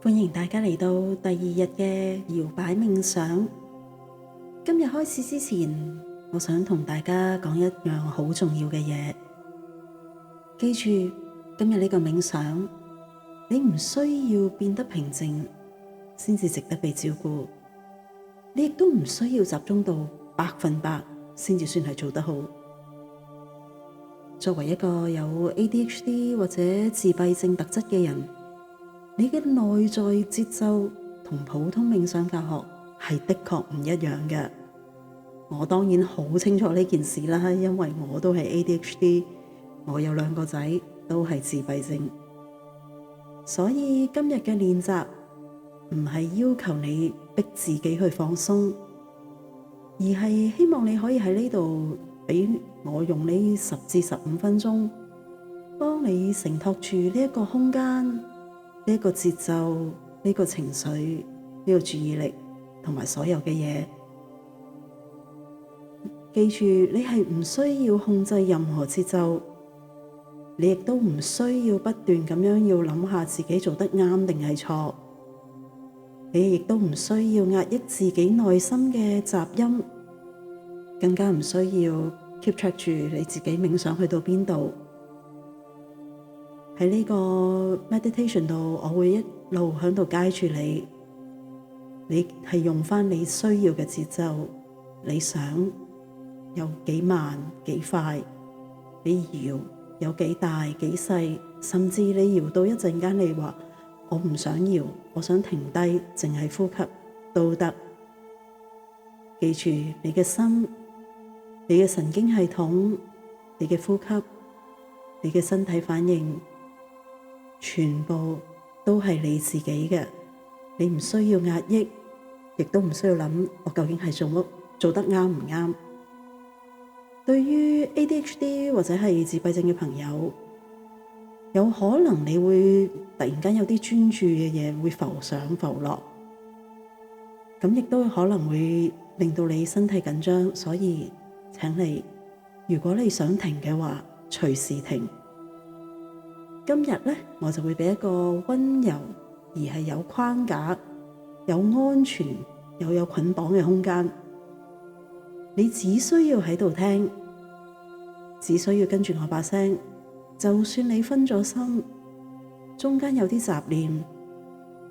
歡迎大家嚟到第二日嘅搖擺冥想。今日開始之前，我想同大家講一樣好重要嘅嘢。記住，今日呢個冥想，你唔需要變得平靜先至值得被照顧，你亦都唔需要集中到100%先至算係做得好。作為一個有 ADHD 或者自閉症特質嘅人，你嘅內在節奏同普通冥想教學係的確唔一樣嘅。我當然好清楚呢件事啦，因為我都係 ADHD， 我有2個仔都係自閉症，所以今日嘅練習唔係要求你逼自己去放鬆，而係希望你可以喺呢度俾我用呢10至15分鐘，幫你承托住呢一個空間，呢一個節奏，呢個情緒，呢個注意力同埋所有嘅嘢。記住，你係唔需要控制任何節奏，你亦都唔需要不斷咁樣要諗下自己做得啱定係錯，你亦都唔需要壓抑自己內心嘅雜音，更加唔需要 keep track 住你自己冥想去到邊度。喺呢個 meditation 度，我會一路喺度guide住你，你係用返你需要嘅節奏，你想有幾慢幾快，你搖有幾大幾細，甚至你搖到一陣間你話我唔想搖，我想停低淨係呼吸都得。記住，你嘅心，你嘅神經系統，你嘅呼吸，你嘅身體反應，全部都係你自己嘅，你唔需要壓抑，亦都唔需要諗我究竟係做得啱唔啱。對於 ADHD 或者係自閉症嘅朋友，有可能你會突然間有啲專注嘅嘢會浮上浮落，咁亦都可能會令到你身體緊張，所以請你，如果你想停嘅話，隨時停。今日呢，我就會俾一個溫柔而係有框架、有安全又有捆綁嘅空間。你只需要喺度聽，只需要跟住我把聲。就算你分咗心，中間有啲雜念，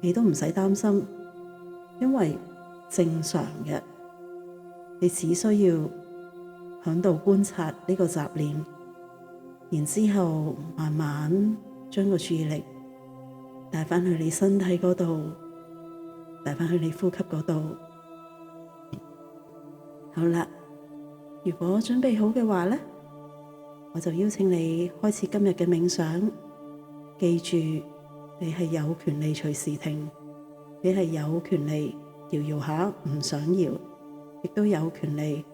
你都唔使擔心，因為正常嘅。你只需要響度觀察呢個雜念，然之後慢慢將個注意力帶返去你身體嗰度，帶返去你呼吸嗰度。好啦，如果準備好嘅話呢，我就邀請你開始今日嘅冥想。記住，你係有權利隨時停，你係有權利搖搖下唔想搖，亦都有權利，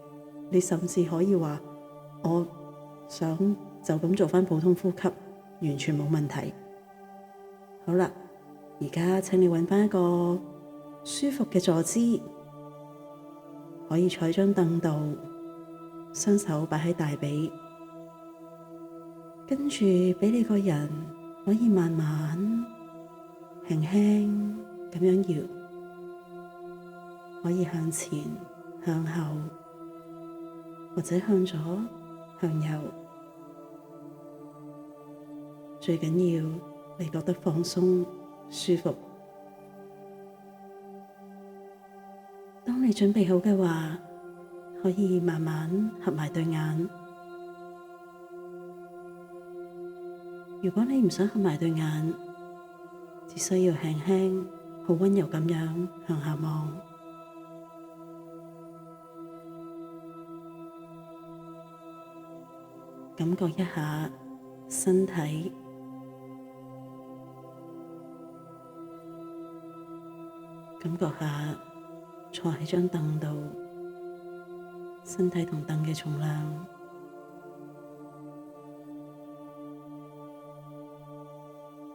你甚至可以話我想就咁做返普通呼吸，完全冇問題。好啦，而家請你揾返一個舒服嘅坐姿，可以坐喺張凳度，雙手擺喺大髀，跟住俾你個人可以慢慢輕輕咁樣搖，可以向前向後或者向左向右，最緊要你覺得放鬆舒服。當你準備好嘅話，可以慢慢合埋對眼。如果你唔想合埋對眼，只需要輕輕好溫柔咁樣向下望，感覺一下身體，感覺下坐喺張凳度，身體同凳嘅重量。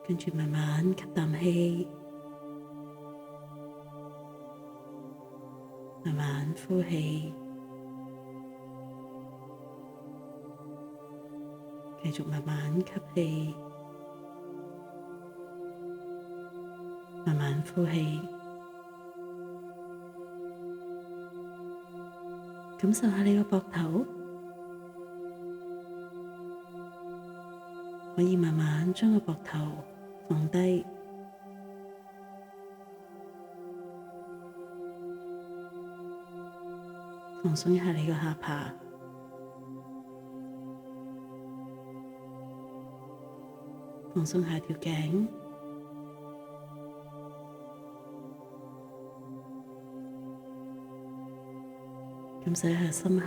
跟住慢慢吸啖氣，慢慢呼氣，繼續慢慢吸氣，慢慢呼氣，感受下你個膊頭，可以慢慢將個膊頭放低，放鬆一下你個下巴，放鬆下條頸，感受一下心口，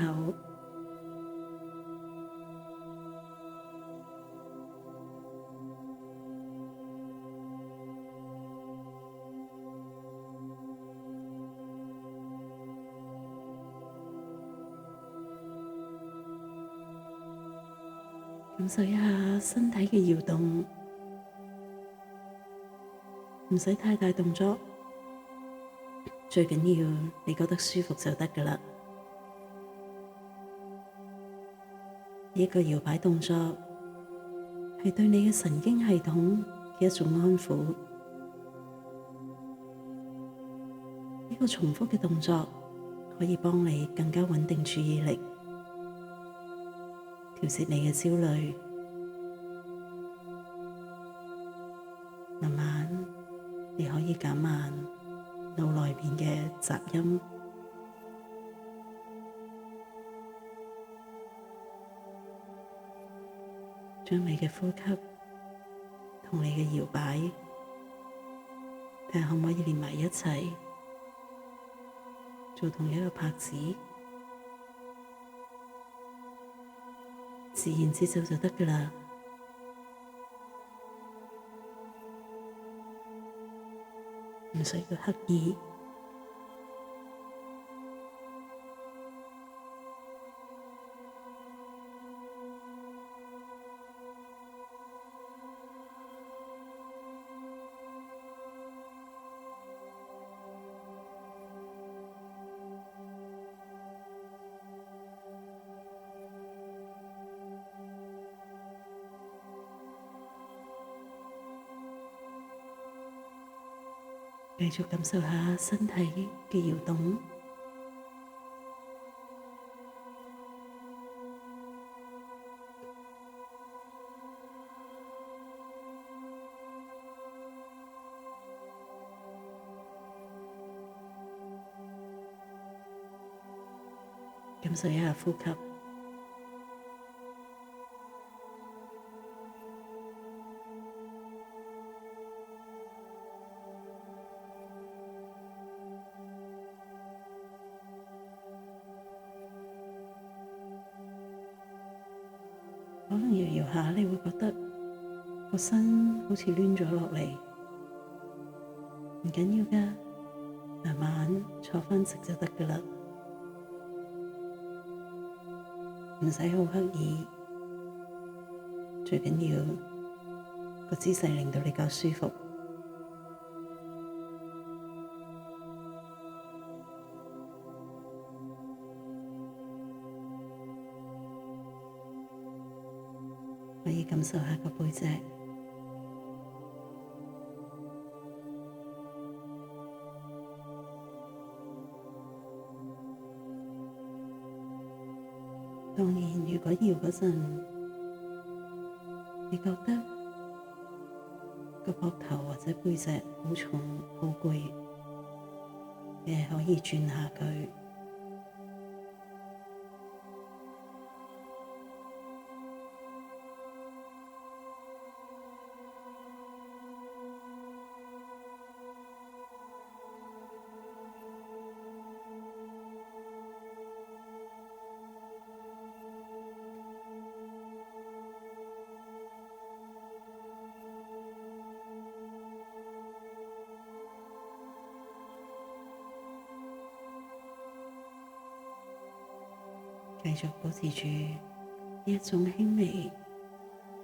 感受一下身體嘅搖動，唔使太大動作，最緊要你覺得舒服就得㗎喇。呢個搖擺動作係對你嘅神經系統嘅一種安撫。呢個重複嘅動作可以幫你更加穩定注意力，調節你嘅焦慮，慢慢你可以減慢腦內面嘅雜音，將你嘅呼吸同你嘅搖擺，睇下可唔可以連埋一齊，做同一個拍子，自然節奏就得㗎喇，唔需要刻意。繼續感受下身體嘅搖動，感受一下呼吸。可能搖搖下，你會覺得個身好似攣咗落嚟，唔緊要㗎，慢慢坐返直就得㗎喇，唔使好刻意，最緊要個姿勢令到你夠舒服。可以感受下個背脊，當然如果搖嗰陣，你覺得個膊頭或者背脊好重好攰，你係可以轉下佢。繼續保持住一種輕微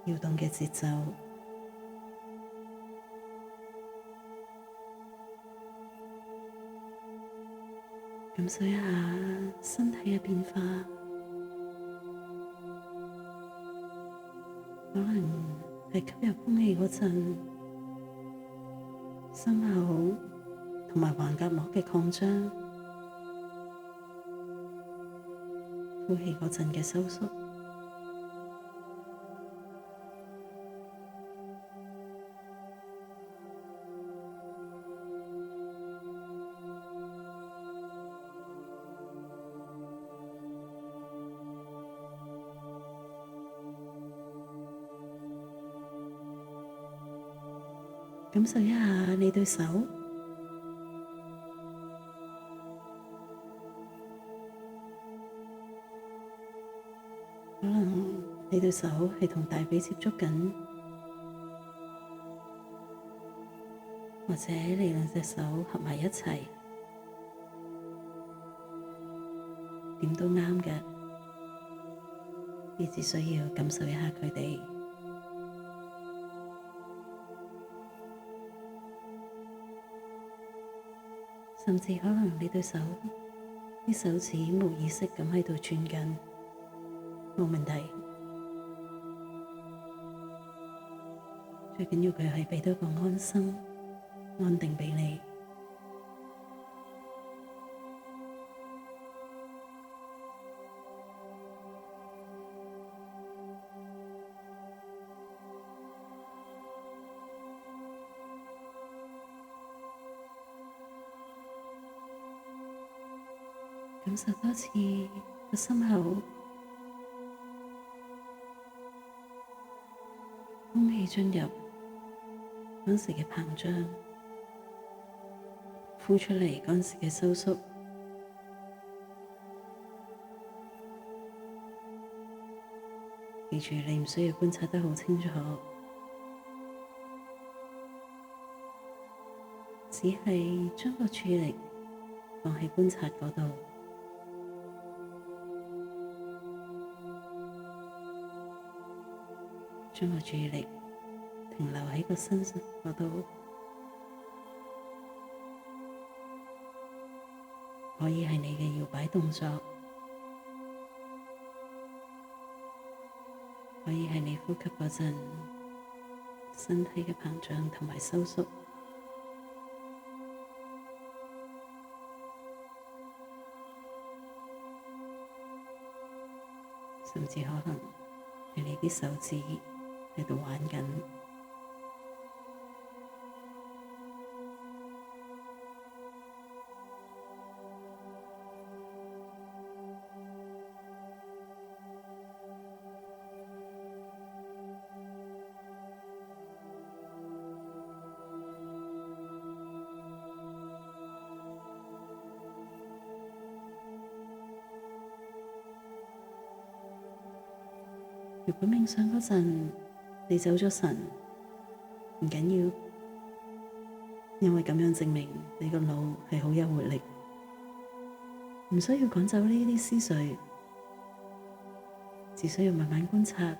搖動嘅節奏，感受一下身體嘅變化，可能係吸入空氣嗰陣，心口同埋橫膈膜嘅擴張，呼氣嗰陣嘅收縮。感受一下你對手，可能你對手係同大髀接觸緊，或者你兩隻手合埋一齊，點都啱嘅。你只需要感受一下佢哋。甚至可能你對手啲手指無意識咁喺度轉緊，冇問題。最緊要佢係畀到個安心、安定畀你。感受多次個心口，空氣進入嗰時嘅膨脹，呼出嚟嗰時嘅收縮。記住，你唔需要觀察得好清楚，只係將個注意力放喺觀察嗰度。將個注意力停留喺個身上嗰度，可以係你嘅搖擺動作，可以係你呼吸嗰陣身體嘅膨脹同埋收縮，甚至可能係你啲手指喺度玩緊。如果冥想嗰陣你走咗神，唔緊要，因為咁樣證明你個腦係好有活力，唔需要趕走呢啲思緒，只需要慢慢觀察，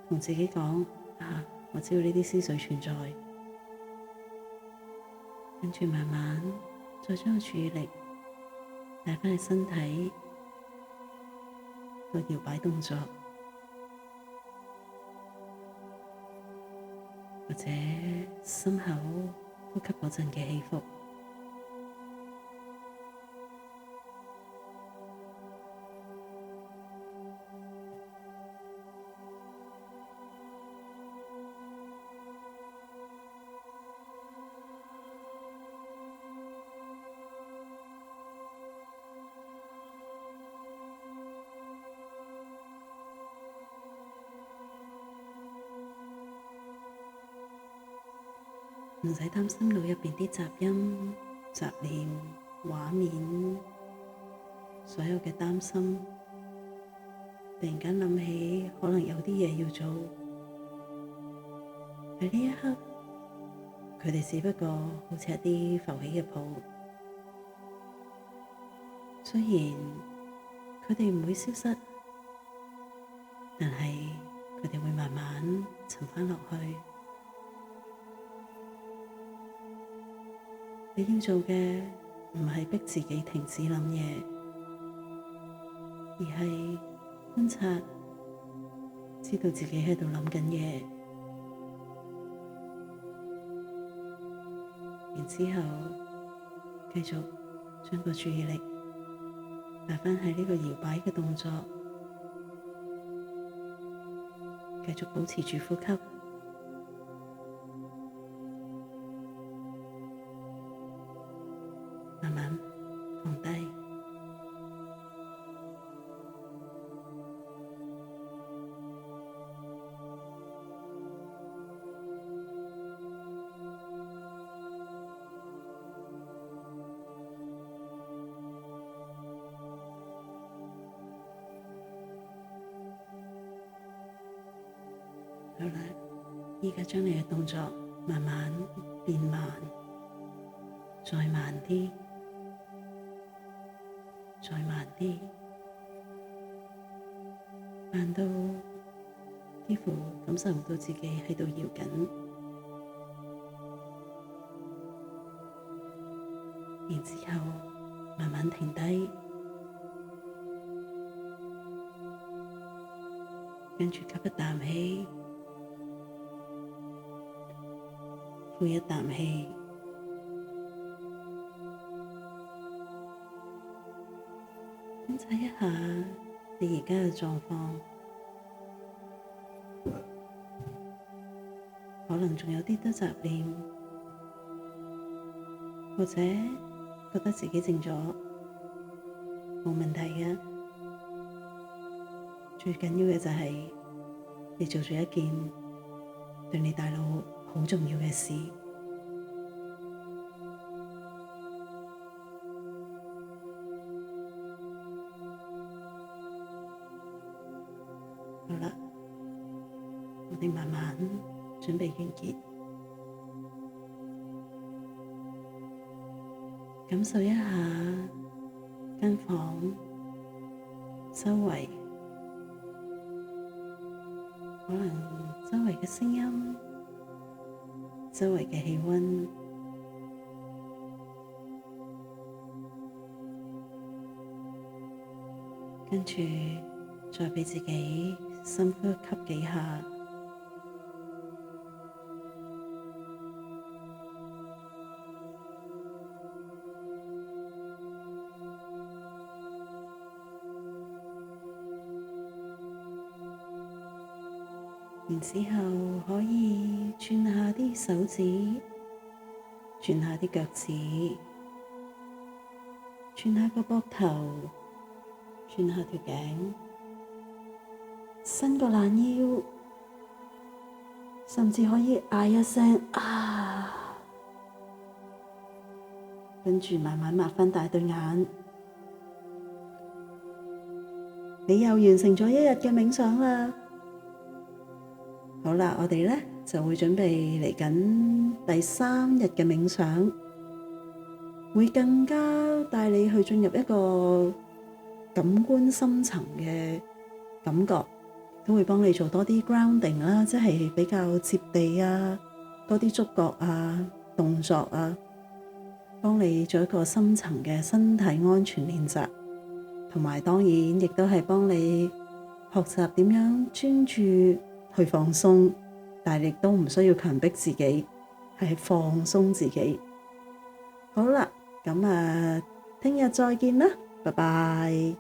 同自己講：我知道呢啲思緒存在，跟住慢慢再將個注意力帶返去身體個搖擺動作。或者心口呼吸嗰陣嘅起伏，唔使擔心腦入邊啲雜音、雜念、畫面，所有嘅擔心，突然間諗起可能有啲嘢要做，喺呢一刻，佢哋只不過好似一啲浮起嘅泡，雖然佢哋唔會消失，但係佢哋會慢慢沉返落去。你要做嘅唔係逼自己停止諗嘢，而係觀察，知道自己喺度諗緊嘢，然之後繼續將個注意力擺返喺呢個搖擺嘅動作，繼續保持住呼吸，慢慢放低。好啦，而家將你嘅動作慢慢變慢，再慢啲，再慢啲，慢到幾乎感受唔到自己喺度搖緊。然之後慢慢停低，跟住吸一啖氣，呼一啖氣，觀察一下你而家嘅狀況，可能仲有啲多雜念，或者覺得自己靜咗，冇問題嘅。最緊要嘅就係你做咗一件對你大腦好重要嘅事。好啦，我哋慢慢準備完結，感受一下間房周圍，可能周圍嘅聲音，周圍嘅氣溫，跟住再俾自己深呼吸幾下，然之後可以轉下啲手指，轉下啲腳趾，轉下個膊頭，轉下條頸，伸個懶腰，甚至可以嗌一聲啊，跟住慢慢擘翻大對眼。你又完成咗一日嘅冥想啦。好啦，我哋呢就會準備嚟緊第3日嘅冥想，會更加帶你去進入一個感官深層嘅感覺，都會幫你做多啲 grounding 啦，即係比較接地啊，多啲觸覺啊、動作啊，幫你做一個深層嘅身體安全練習，同埋當然亦都係幫你學習點樣專注去放鬆，但係亦都唔需要強迫自己，係放鬆自己。好啦，咁聽日再見啦，拜拜。